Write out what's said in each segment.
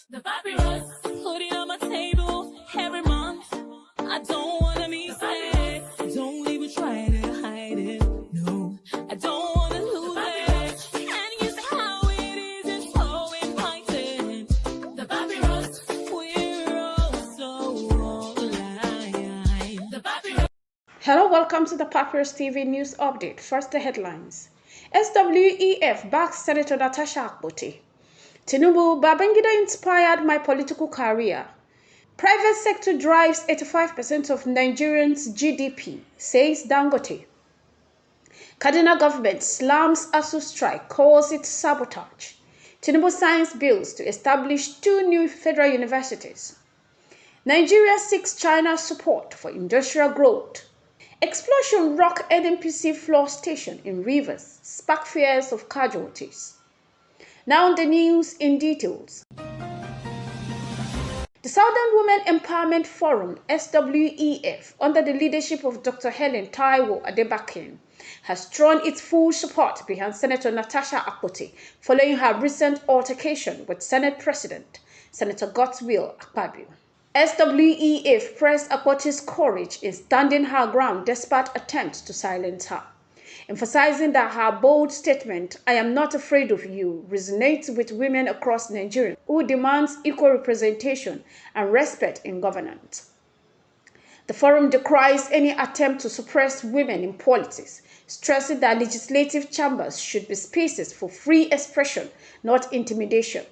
The papyrus, putting on my table every month. I don't wanna be sad. Don't even try to hide it. No, I don't wanna lose it. And you say how it is, it's so inviting. The papyrus, we're all so alive. The papyrus. Hello, welcome to the Papyrus TV News Update. First, the headlines. SWEF backs Senator Natasha Akpoti. Tinubu, Babangida inspired my political career. Private sector drives 85% of Nigerians' GDP, says Dangote. Kaduna government slams ASU strike, calls it sabotage. Tinubu signs bills to establish 2 new federal universities. Nigeria seeks China's support for industrial growth. Explosion rock NNPC floor station in Rivers, spark fears of casualties. Now the news in details. The Southern Women Empowerment Forum, SWEF, under the leadership of Dr. Helen Taiwo Adebakin, has thrown its full support behind Senator Natasha Akpoti following her recent altercation with Senate President, Senator Godswill Akpabio. SWEF praised Akpoti's courage in standing her ground despite attempts to silence her, emphasizing that her bold statement, "I am not afraid of you," resonates with women across Nigeria who demand equal representation and respect in governance. The forum decries any attempt to suppress women in politics, stressing that legislative chambers should be spaces for free expression, not intimidation.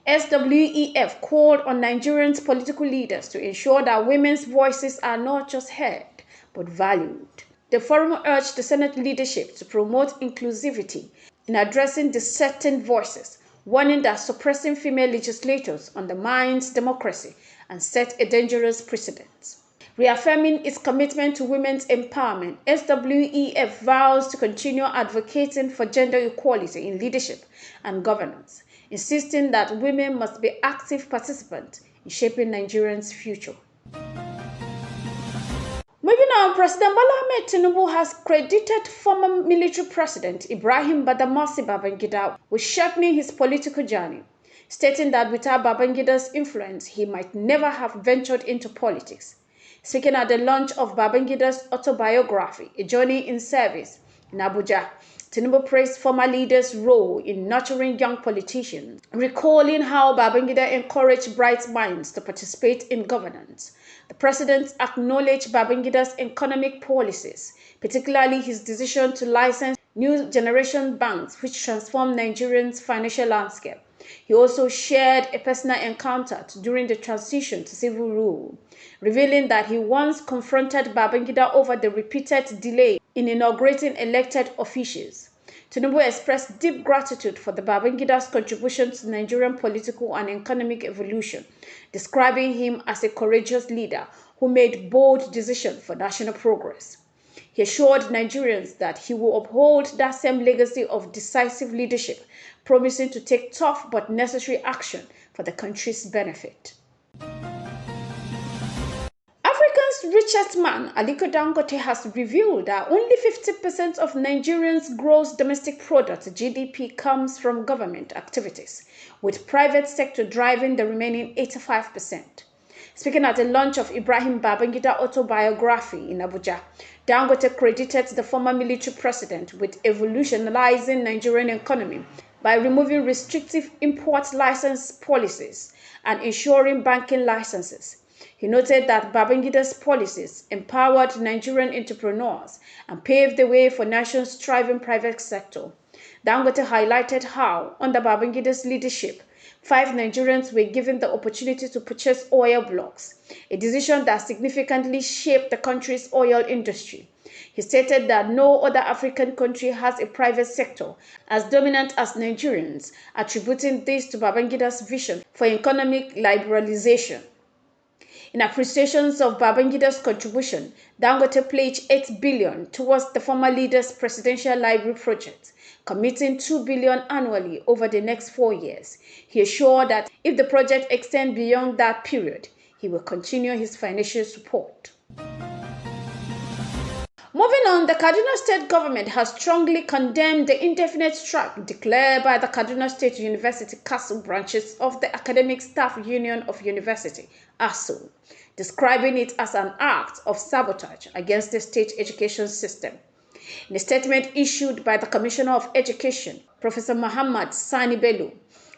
SWEF called on Nigerian political leaders to ensure that women's voices are not just heard, but valued. The forum urged the Senate leadership to promote inclusivity in addressing dissenting voices, warning that suppressing female legislators undermines democracy and sets a dangerous precedent. Reaffirming its commitment to women's empowerment, SWEF vows to continue advocating for gender equality in leadership and governance, insisting that women must be active participants in shaping Nigerians' future. Moving on, President Bola Ahmed Tinubu has credited former military president Ibrahim Badamasi Babangida with sharpening his political journey, stating that without Babangida's influence, he might never have ventured into politics. Speaking at the launch of Babangida's autobiography, A Journey in Service, in Abuja, Tinubu praised former leaders' role in nurturing young politicians, recalling how Babangida encouraged bright minds to participate in governance. The president acknowledged Babangida's economic policies, particularly his decision to license new generation banks, which transformed Nigerians' financial landscape. He also shared a personal encounter during the transition to civil rule, revealing that he once confronted Babangida over the repeated delay in inaugurating elected officials. Tinubu expressed deep gratitude for the Babangida's contribution to Nigerian political and economic evolution, describing him as a courageous leader who made bold decisions for national progress. He assured Nigerians that he will uphold that same legacy of decisive leadership, promising to take tough but necessary action for the country's benefit. Africa's richest man, Aliko Dangote, has revealed that only 50% of Nigerians' gross domestic product (GDP) comes from government activities, with private sector driving the remaining 85%. Speaking at the launch of Ibrahim Babangida autobiography in Abuja, Dangote credited the former military president with evolutionizing Nigerian economy by removing restrictive import license policies and ensuring banking licenses. He noted that Babangida's policies empowered Nigerian entrepreneurs and paved the way for nation's thriving private sector. Dangote highlighted how, under Babangida's leadership, 5 Nigerians were given the opportunity to purchase oil blocks, a decision that significantly shaped the country's oil industry. He stated that no other African country has a private sector as dominant as Nigerians, attributing this to Babangida's vision for economic liberalization. In appreciation of Babangida's contribution, Dangote pledged $8 billion towards the former leader's presidential library project, committing $2 billion annually over the next 4 years. He assured that if the project extends beyond that period, he will continue his financial support. Moving on, the Kaduna State government has strongly condemned the indefinite strike declared by the Kaduna State University Castle branches of the Academic Staff Union of University, ASU, describing it as an act of sabotage against the state education system. In a statement issued by the Commissioner of Education, Professor Muhammad Sani Bello,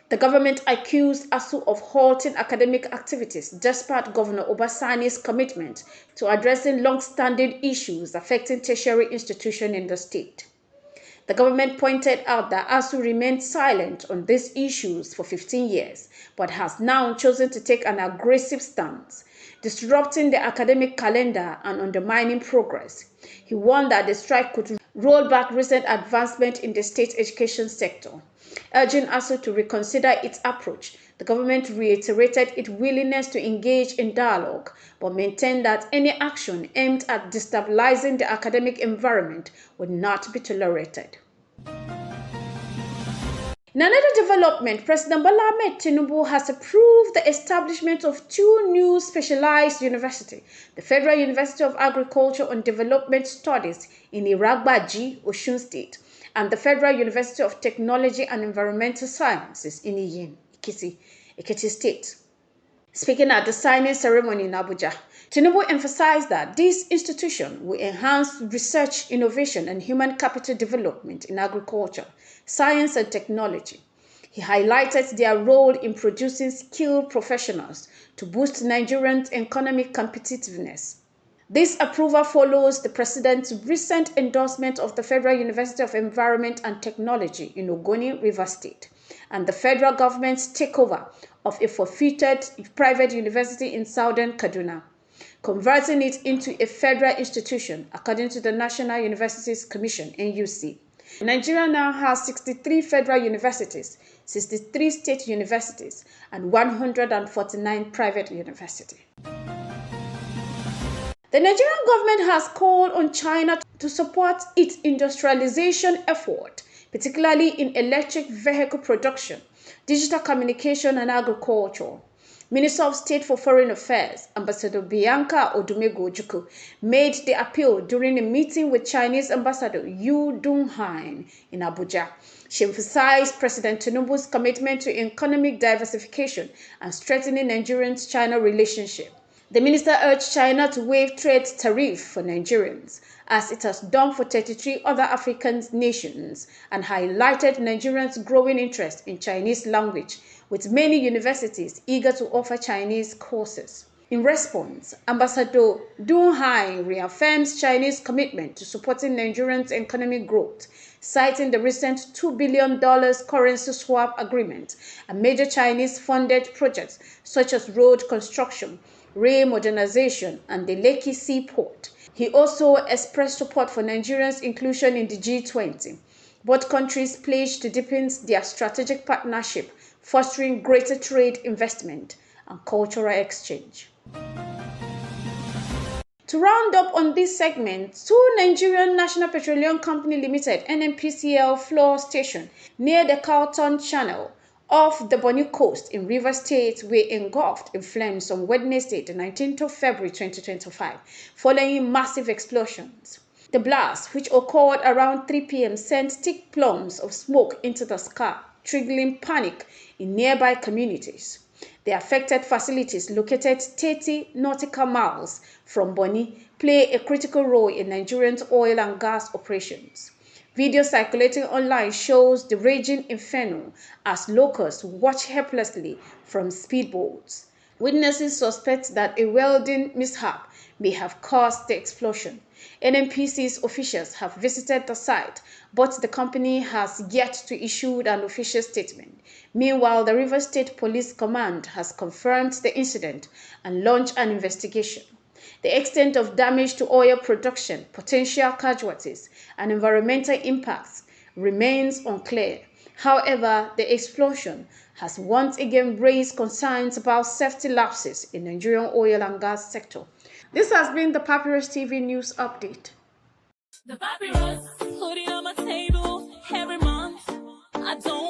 the government accused ASU of halting academic activities despite Governor Obasani's commitment to addressing long-standing issues affecting tertiary institutions in the state. The government pointed out that ASU remained silent on these issues for 15 years, but has now chosen to take an aggressive stance, disrupting the academic calendar and undermining progress. He warned that the strike could roll back recent advancement in the state education sector. Urging ASU to reconsider its approach, the government reiterated its willingness to engage in dialogue, but maintained that any action aimed at destabilizing the academic environment would not be tolerated. In another development, President Bola Ahmed Tinubu has approved the establishment of two new specialized universities, the Federal University of Agriculture and Development Studies in Iragbaji, Osun State, and the Federal University of Technology and Environmental Sciences in Iyin, Ekiti State. Speaking at the signing ceremony in Abuja, Tinubu emphasized that this institution will enhance research, innovation, and human capital development in agriculture, science, and technology. He highlighted their role in producing skilled professionals to boost Nigerians' economic competitiveness. This approval follows the President's recent endorsement of the Federal University of Environment and Technology in Ogoni, River State, and the federal government's takeover of a forfeited private university in southern Kaduna, converting it into a federal institution according to the National Universities Commission, NUC. Nigeria now has 63 federal universities, 63 state universities, and 149 private universities. The Nigerian government has called on China to support its industrialization effort, particularly in electric vehicle production, digital communication, and agriculture. Minister of State for Foreign Affairs, Ambassador Bianca Odumego Ojukwu, made the appeal during a meeting with Chinese Ambassador Yu Donghain in Abuja. She emphasized President Tinubu's commitment to economic diversification and strengthening Nigerian-China relationship. The minister urged China to waive trade tariff for Nigerians, as it has done for 33 other African nations, and highlighted Nigerians' growing interest in Chinese language, with many universities eager to offer Chinese courses. In response, Ambassador Du Hai reaffirms Chinese commitment to supporting Nigerians' economic growth, citing the recent $2 billion currency swap agreement and major Chinese-funded projects such as road construction, rail modernization, and the Lekki Seaport. He also expressed support for Nigeria's inclusion in the G20. Both countries pledged to deepen their strategic partnership, fostering greater trade, investment, and cultural exchange. To round up on this segment, two Nigerian National Petroleum Company Limited (NNPCL) floor station near the Carlton Channel off the Bonny coast in Rivers State were engulfed in flames on Wednesday, the 19th of February 2025, following massive explosions. The blast, which occurred around 3 p.m., sent thick plumes of smoke into the sky, triggering panic in nearby communities. The affected facilities, located 30 nautical miles from Bonny, play a critical role in Nigerian oil and gas operations. Video circulating online shows the raging inferno as locals watch helplessly from speedboats. Witnesses suspect that a welding mishap may have caused the explosion. NNPC's officials have visited the site, but the company has yet to issue an official statement. Meanwhile, the Rivers State Police Command has confirmed the incident and launched an investigation. The extent of damage to oil production, potential casualties, and environmental impacts remains unclear. However, the explosion has once again raised concerns about safety lapses in the Nigerian oil and gas sector. This has been the Papyrus TV News Update. The Papyrus, put it on my table every month. I don't